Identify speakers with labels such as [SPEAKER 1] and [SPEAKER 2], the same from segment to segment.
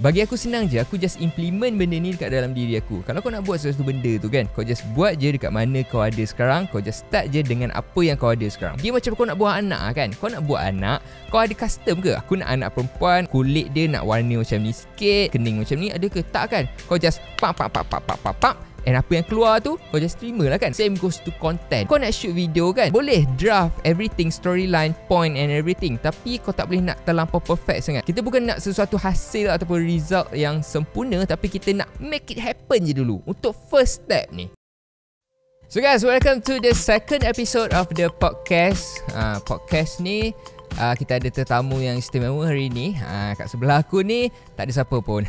[SPEAKER 1] Bagi aku senang je, aku just implement benda ni dekat dalam diri aku. Kalau kau nak buat sesuatu benda tu kan, kau just buat je dekat mana kau ada sekarang. Kau just start je dengan apa yang kau ada sekarang. Dia macam kau nak buat anak kan. Kau nak buat anak, kau ada custom ke? Aku nak anak perempuan, kulit dia nak warna macam ni sikit, kening macam ni, ada ke? Tak kan? Kau just pap. And apa yang keluar tu, kau just terima lah kan. Same goes to content. Kau nak shoot video kan, boleh draft everything, storyline, point and everything, tapi kau tak boleh nak terlampau perfect sangat. Kita bukan nak sesuatu hasil ataupun result yang sempurna, tapi kita nak make it happen je dulu. Untuk first step ni. So guys, welcome to the second episode of the podcast. Podcast ni kita ada tetamu yang istimewa hari ni. Kat sebelah aku ni tak ada siapa pun.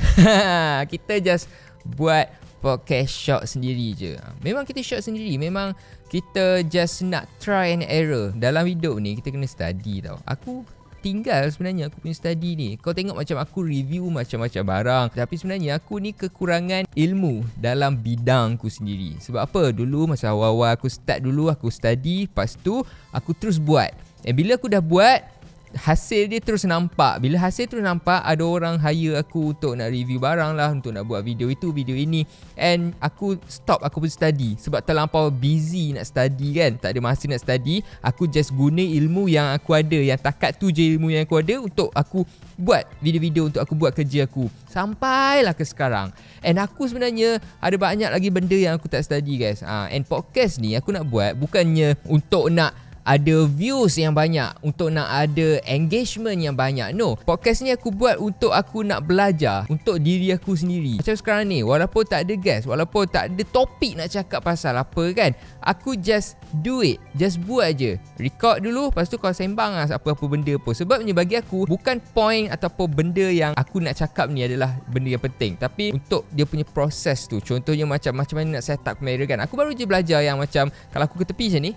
[SPEAKER 1] Kita just buat podcast short sendiri je. Memang kita short sendiri. Memang kita just nak try and error. Dalam hidup ni kita kena study tau. Aku tinggal sebenarnya aku punya study ni. Kau tengok macam aku review macam-macam barang, tapi sebenarnya aku ni kekurangan ilmu dalam bidangku sendiri. Sebab apa? Dulu masa awal-awal aku start dulu, aku study, lepas tu aku terus buat. Bila aku dah buat, hasil dia terus nampak. Bila hasil terus nampak, ada orang hire aku untuk nak review barang lah, untuk nak buat video itu, video ini. And aku stop aku pun study. Sebab terlampau busy nak study kan. Tak ada masa nak study. Aku just guna ilmu yang aku ada. Yang takat tu je ilmu yang aku ada untuk aku buat video-video, untuk aku buat kerja aku. Sampailah ke sekarang. And aku sebenarnya ada banyak lagi benda yang aku tak study guys. And podcast ni aku nak buat bukannya untuk nak ada views yang banyak, untuk nak ada engagement yang banyak. No, podcast ni aku buat untuk aku nak belajar, untuk diri aku sendiri. Macam sekarang ni, walaupun tak ada guest, walaupun tak ada topik nak cakap pasal apa kan, aku just do it, just buat je. Record dulu, lepas tu kau sembang lah apa-apa benda pun. Sebabnya bagi aku, bukan point ataupun benda yang aku nak cakap ni adalah benda yang penting, tapi untuk dia punya proses tu. Contohnya macam mana nak set up kamera kan. Aku baru je belajar yang macam, kalau aku ke tepi macam ni,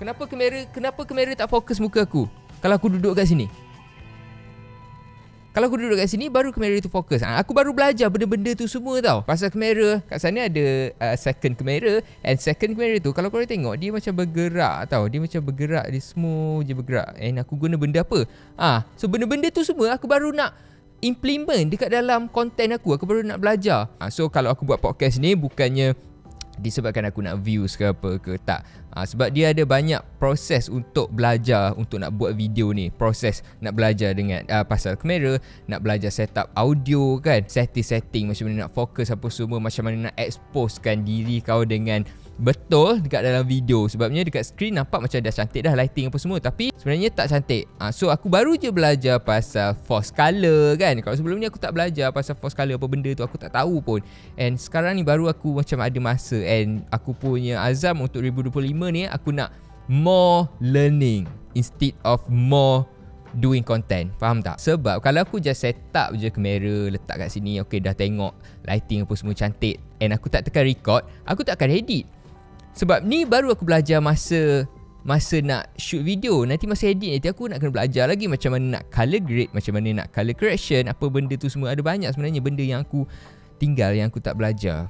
[SPEAKER 1] Kenapa kamera tak fokus muka aku kalau aku duduk kat sini? Kalau aku duduk kat sini, baru kamera tu fokus. Aku baru belajar benda-benda tu semua tau. Pasal kamera, kat sana ada second kamera. And second kamera tu, kalau korang tengok, dia macam bergerak tau. Dia macam bergerak, dia smooth je bergerak. And aku guna benda apa? So benda-benda tu semua aku baru nak implement dekat dalam konten aku. Aku baru nak belajar. So kalau aku buat podcast ni, bukannya disebabkan aku nak views ke apa ke, tak. Sebab dia ada banyak proses untuk belajar, untuk nak buat video ni. Proses nak belajar dengan pasal kamera, nak belajar setup audio kan, setting macam mana nak fokus apa semua, macam mana nak exposekan diri kau dengan betul dekat dalam video. Sebabnya dekat screen nampak macam dah cantik dah, lighting apa semua, tapi sebenarnya tak cantik. So aku baru je belajar pasal force color kan. Kalau sebelum ni aku tak belajar pasal force color, apa benda tu aku tak tahu pun. And sekarang ni baru aku macam ada masa. And aku punya azam untuk 2025 ni, aku nak more learning instead of more doing content. Faham tak? Sebab kalau aku just set up je kamera, letak kat sini, okay dah tengok lighting apa semua cantik, and aku tak tekan record, aku tak akan edit. Sebab ni baru aku belajar masa nak shoot video. Nanti masa edit nanti aku nak kena belajar lagi macam mana nak color grade, macam mana nak color correction, apa benda tu semua. Ada banyak sebenarnya benda yang aku tinggal, yang aku tak belajar.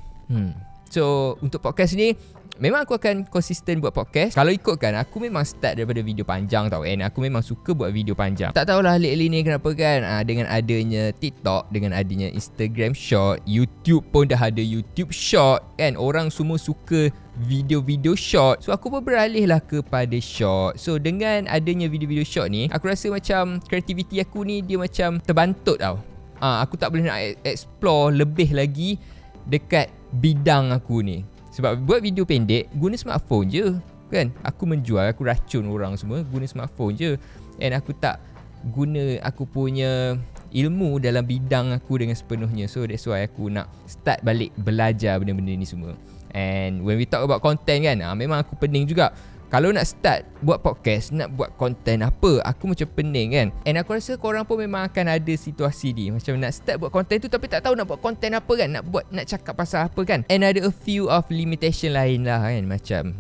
[SPEAKER 1] So untuk podcast ni, memang aku akan konsisten buat podcast. Kalau ikutkan, aku memang start daripada video panjang tau. And aku memang suka buat video panjang. Tak tahulah lately ni kenapa kan, dengan adanya TikTok, dengan adanya Instagram Short, YouTube pun dah ada YouTube Short kan. Orang semua suka video-video short. So aku pun beralih lah kepada short. So dengan adanya video-video short ni, aku rasa macam kreativiti aku ni dia macam terbantut tau. Aku tak boleh nak explore lebih lagi dekat bidang aku ni. Sebab buat video pendek, guna smartphone je kan. Aku menjual, aku racun orang semua, guna smartphone je. And aku tak guna aku punya ilmu dalam bidang aku dengan sepenuhnya. So that's why aku nak start balik belajar benda-benda ni semua. And when we talk about content kan, memang aku pening juga. Kalau nak start buat podcast, nak buat content apa, aku macam pening kan. And aku rasa korang pun memang akan ada situasi ni, macam nak start buat content tu tapi tak tahu nak buat content apa kan, nak cakap pasal apa kan. And ada a few of limitation lain lah kan, macam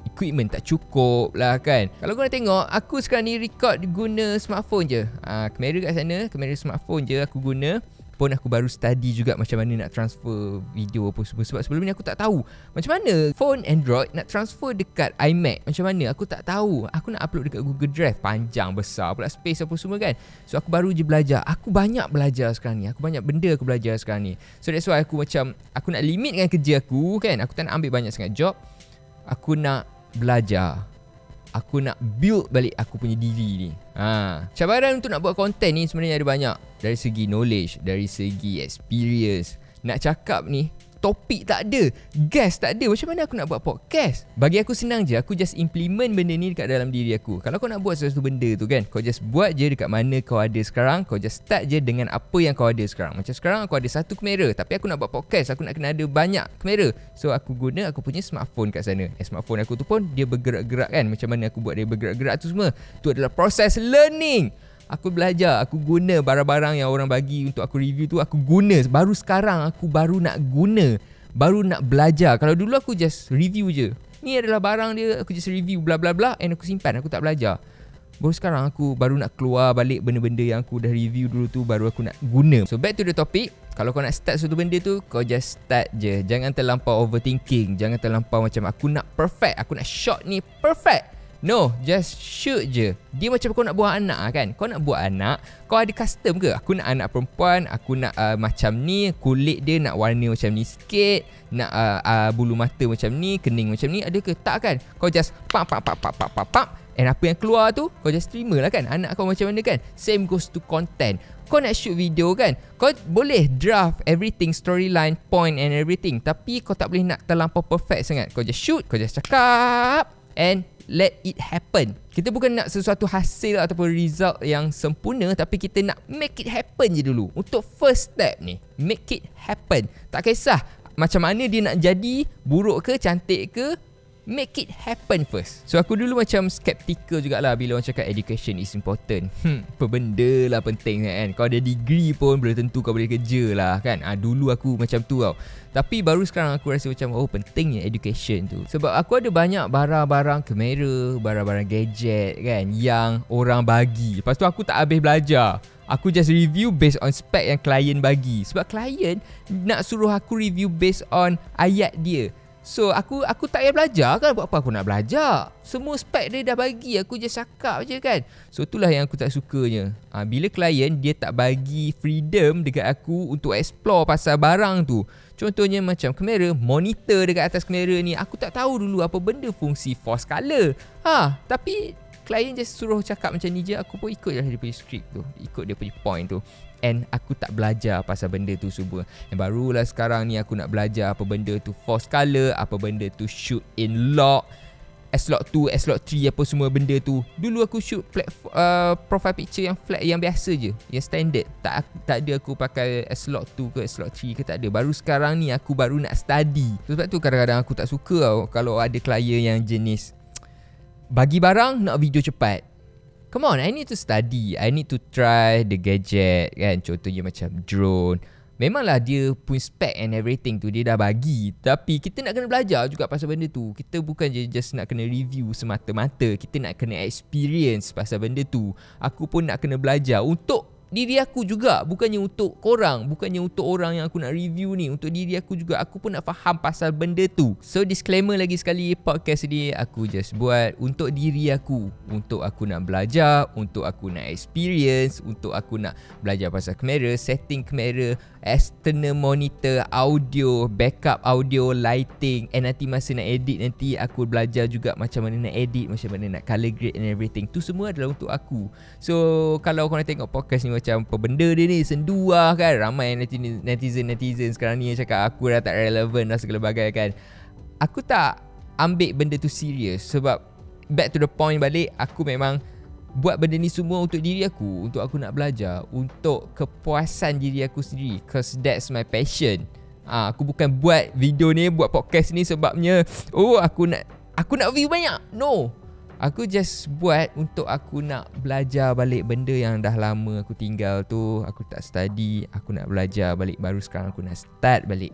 [SPEAKER 1] equipment tak cukup lah kan. Kalau korang tengok, aku sekarang ni record guna smartphone je. Kamera kat sana, kamera smartphone je aku guna. pun aku baru study juga macam mana nak transfer video apa semua. Sebab sebelum ni aku tak tahu macam mana phone Android nak transfer dekat iMac. Macam mana aku tak tahu. Aku nak upload dekat Google Drive, panjang besar pula space apa semua kan. So aku baru je belajar. Aku banyak belajar sekarang ni. Aku banyak benda aku belajar sekarang ni. So that's why aku macam aku nak limitkan kerja aku kan. Aku tak nak ambil banyak sangat job. Aku nak belajar. Aku nak build balik aku punya diri ni. Cabaran untuk nak buat konten ni sebenarnya ada banyak. Dari segi knowledge, dari segi experience. Nak cakap ni, topik tak ada, guest tak ada. Macam mana aku nak buat podcast? Bagi aku senang je. Aku just implement benda ni dekat dalam diri aku. Kalau kau nak buat sesuatu benda tu kan, kau just buat je dekat mana kau ada sekarang. Kau just start je dengan apa yang kau ada sekarang. Macam sekarang aku ada satu kamera, tapi aku nak buat podcast, aku nak kena ada banyak kamera. So aku guna aku punya smartphone kat sana. Smartphone aku tu pun dia bergerak-gerak kan. Macam mana aku buat dia bergerak-gerak tu semua. Tu adalah proses learning. Aku belajar, aku guna barang-barang yang orang bagi untuk aku review tu, aku guna. Baru sekarang aku baru nak guna, baru nak belajar. Kalau dulu aku just review je. Ni adalah barang dia, aku just review bla bla bla and aku simpan, aku tak belajar. Baru sekarang aku baru nak keluar balik benda-benda yang aku dah review dulu tu, baru aku nak guna. So back to the topic. Kalau kau nak start suatu benda tu, kau just start je. Jangan terlampau overthinking. Jangan terlampau macam aku nak perfect, aku nak shot ni perfect. No, just shoot je. Dia macam kau nak buat anak kan. Kau nak buat anak, kau ada custom ke? Aku nak anak perempuan, aku nak macam ni, kulit dia nak warna macam ni sikit, nak bulu mata macam ni, kening macam ni, ada ke? Tak kan? Kau just pap. And apa yang keluar tu, kau just terima lah kan. Anak kau macam mana kan? Same goes to content. Kau nak shoot video kan, kau boleh draft everything, storyline, point and everything. Tapi kau tak boleh nak terlampau perfect sangat. Kau just shoot, kau just cakap and let it happen. Kita bukan nak sesuatu hasil ataupun result yang sempurna, tapi kita nak make it happen je dulu. Untuk first step ni, make it happen. Tak kisah macam mana dia nak jadi, buruk ke, cantik ke, make it happen first. So aku dulu macam skeptical jugalah bila orang cakap education is important. Apa benda lah penting kan. Kau ada degree pun belum tentu kau boleh kerja lah kan. Dulu aku macam tu tau. Tapi baru sekarang aku rasa macam pentingnya education tu. Sebab aku ada banyak barang-barang kamera, barang-barang gadget kan yang orang bagi. Lepas tu aku tak habis belajar. Aku just review based on spec yang klien bagi. Sebab klien nak suruh aku review based on ayat dia. So aku tak payah belajar kan. Buat apa aku nak belajar? Semua spek dia dah bagi, aku je cakap je kan. So itulah yang aku tak sukanya. Bila klien dia tak bagi freedom dekat aku untuk explore pasal barang tu. Contohnya macam kamera, monitor dekat atas kamera ni, aku tak tahu dulu apa benda fungsi force color. Tapi klien just suruh cakap macam ni je, aku pun ikut je dia punya script tu, ikut dia punya point tu. And aku tak belajar pasal benda tu semua. And barulah sekarang ni aku nak belajar apa benda tu force color, apa benda tu shoot in log, S-Log 2, S-Log 3, apa semua benda tu. Dulu aku shoot flat, profile picture yang flat, yang biasa je, yang standard. Tak ada aku pakai S-Log 2 ke S-Log 3 ke, tak ada. Baru sekarang ni aku baru nak study. Sebab tu kadang-kadang aku tak suka tau kalau ada klien yang jenis bagi barang nak video cepat. Come on, I need to study, I need to try the gadget kan. Contohnya macam drone, memanglah dia punya spec and everything tu dia dah bagi, tapi kita nak kena belajar juga pasal benda tu. Kita bukan je just nak kena review semata-mata, kita nak kena experience pasal benda tu. Aku pun nak kena belajar untuk diri aku juga, bukannya untuk korang, bukannya untuk orang yang aku nak review ni, untuk diri aku juga. Aku pun nak faham pasal benda tu. So disclaimer lagi sekali, podcast ni aku just buat untuk diri aku, untuk aku nak belajar, untuk aku nak experience, untuk aku nak belajar pasal kamera, setting kamera, external monitor, audio, backup audio, lighting. And nanti masa nak edit, nanti aku belajar juga macam mana nak edit, macam mana nak color grade and everything. Tu semua adalah untuk aku. So kalau korang tengok podcast ni macam apa benda dia ni, sendu lah kan. Ramai netizen sekarang ni yang cakap aku dah tak relevan dah segala bagai kan. Aku tak ambil benda tu serius. Sebab back to the point balik, aku memang buat benda ni semua untuk diri aku, untuk aku nak belajar, untuk kepuasan diri aku sendiri. Cause that's my passion. Aku bukan buat video ni, buat podcast ni sebabnya aku nak view banyak. No. Aku just buat untuk aku nak belajar balik benda yang dah lama aku tinggal tu. Aku tak study, aku nak belajar balik. Baru sekarang aku nak start balik.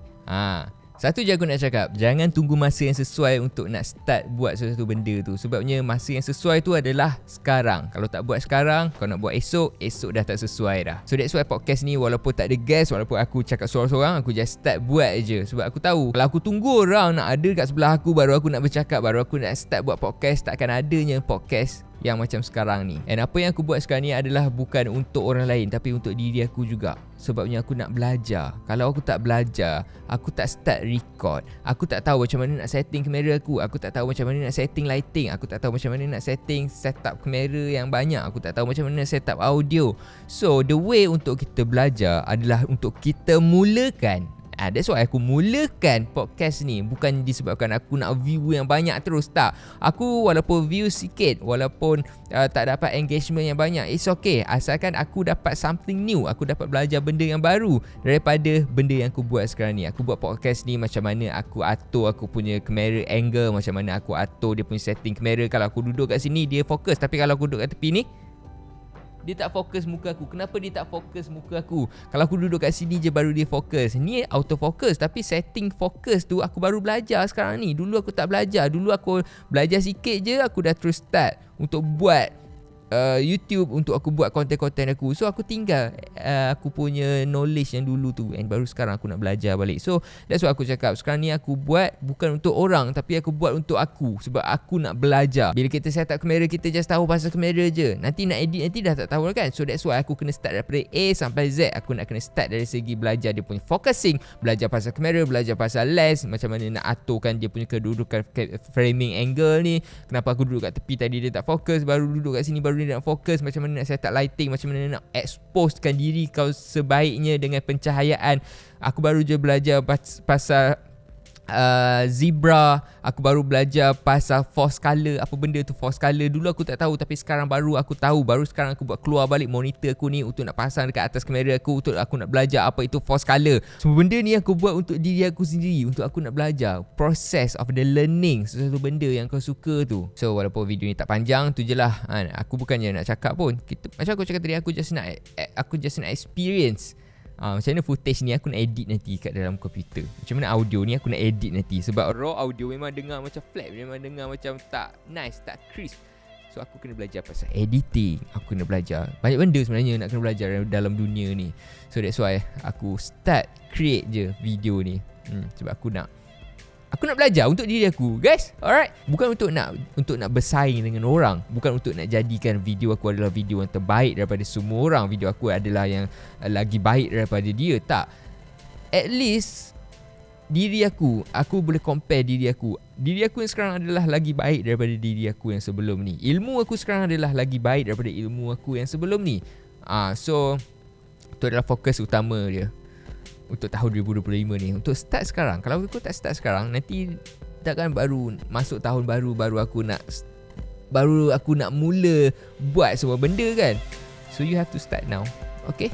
[SPEAKER 1] Satu je aku nak cakap, jangan tunggu masa yang sesuai untuk nak start buat sesuatu benda tu. Sebabnya masa yang sesuai tu adalah sekarang. Kalau tak buat sekarang, kau nak buat esok, esok dah tak sesuai dah. So that's why podcast ni walaupun tak ada guest, walaupun aku cakap sorang-sorang, aku just start buat je. Sebab aku tahu kalau aku tunggu orang nak ada kat sebelah aku baru aku nak bercakap, baru aku nak start buat podcast, takkan adanya podcast yang macam sekarang ni. And apa yang aku buat sekarang ni adalah bukan untuk orang lain, tapi untuk diri aku juga. Sebabnya aku nak belajar. Kalau aku tak belajar, aku tak start record, aku tak tahu macam mana nak setting kamera aku tak tahu macam mana nak setting lighting, aku tak tahu macam mana nak setting setup kamera yang banyak, aku tak tahu macam mana nak setup audio. So the way untuk kita belajar adalah untuk kita mulakan. That's why aku mulakan podcast ni. Bukan disebabkan aku nak view yang banyak terus, tak. Aku walaupun view sikit, walaupun tak dapat engagement yang banyak, it's okay. Asalkan aku dapat something new, aku dapat belajar benda yang baru daripada benda yang aku buat sekarang ni. Aku buat podcast ni macam mana aku atur aku punya kamera angle, macam mana aku atur dia punya setting kamera. Kalau aku duduk kat sini dia fokus, tapi kalau aku duduk kat tepi ni dia tak fokus muka aku. Kenapa dia tak fokus muka aku? Kalau aku duduk kat sini je baru dia fokus. Ni auto fokus, tapi setting fokus tu aku baru belajar sekarang ni. Dulu aku tak belajar. Dulu aku belajar sikit je, aku dah terus start untuk buat YouTube, untuk aku buat konten-konten aku. So aku tinggal aku punya knowledge yang dulu tu, and baru sekarang aku nak belajar balik. So that's why aku cakap sekarang ni aku buat bukan untuk orang, tapi aku buat untuk aku. Sebab aku nak belajar. Bila kita set up kamera, kita just tahu pasal kamera je. Nanti nak edit nanti dah tak tahu kan. So that's why aku kena start daripada A sampai Z. Aku nak kena start dari segi belajar dia punya focusing, belajar pasal kamera, belajar pasal lens, macam mana nak aturkan dia punya kedudukan framing angle ni. Kenapa aku duduk kat tepi tadi dia tak fokus, baru duduk kat sini baru dia nak fokus, macam mana nak set up lighting, macam mana nak exposekan diri kau sebaiknya dengan pencahayaan. Aku baru je belajar pasal zebra. Aku baru belajar pasal force color. Apa benda tu force color? Dulu aku tak tahu, tapi sekarang baru aku tahu. Baru sekarang aku buat keluar balik monitor aku ni untuk nak pasang dekat atas kamera aku, untuk aku nak belajar apa itu force color. Semua benda ni aku buat untuk diri aku sendiri, untuk aku nak belajar. Process of the learning sesuatu benda yang kau suka tu. So walaupun video ni tak panjang, tu je lah. Aku bukannya nak cakap pun. Macam aku cakap tadi, aku just nak experience. Macam mana footage ni aku nak edit nanti kat dalam komputer. Macam mana audio ni aku nak edit nanti. Sebab raw audio memang dengar macam flat, memang dengar macam tak nice, tak crisp. So aku kena belajar pasal editing. Aku kena belajar banyak benda sebenarnya nak kena belajar dalam dunia ni. So that's why aku start create je video ni. Sebab aku nak belajar untuk diri aku, guys. Alright. Bukan untuk nak bersaing dengan orang. Bukan untuk nak jadikan video aku adalah video yang terbaik daripada semua orang. Video aku adalah yang lagi baik daripada dia. Tak. At least diri aku boleh compare diri aku. Diri aku yang sekarang adalah lagi baik daripada diri aku yang sebelum ni. Ilmu aku sekarang adalah lagi baik daripada ilmu aku yang sebelum ni. So itu adalah fokus utama dia untuk tahun 2025 ni. Untuk start sekarang. Kalau aku tak start sekarang, nanti takkan baru masuk tahun baru aku nak mula buat semua benda kan. So you have to start now. Okay.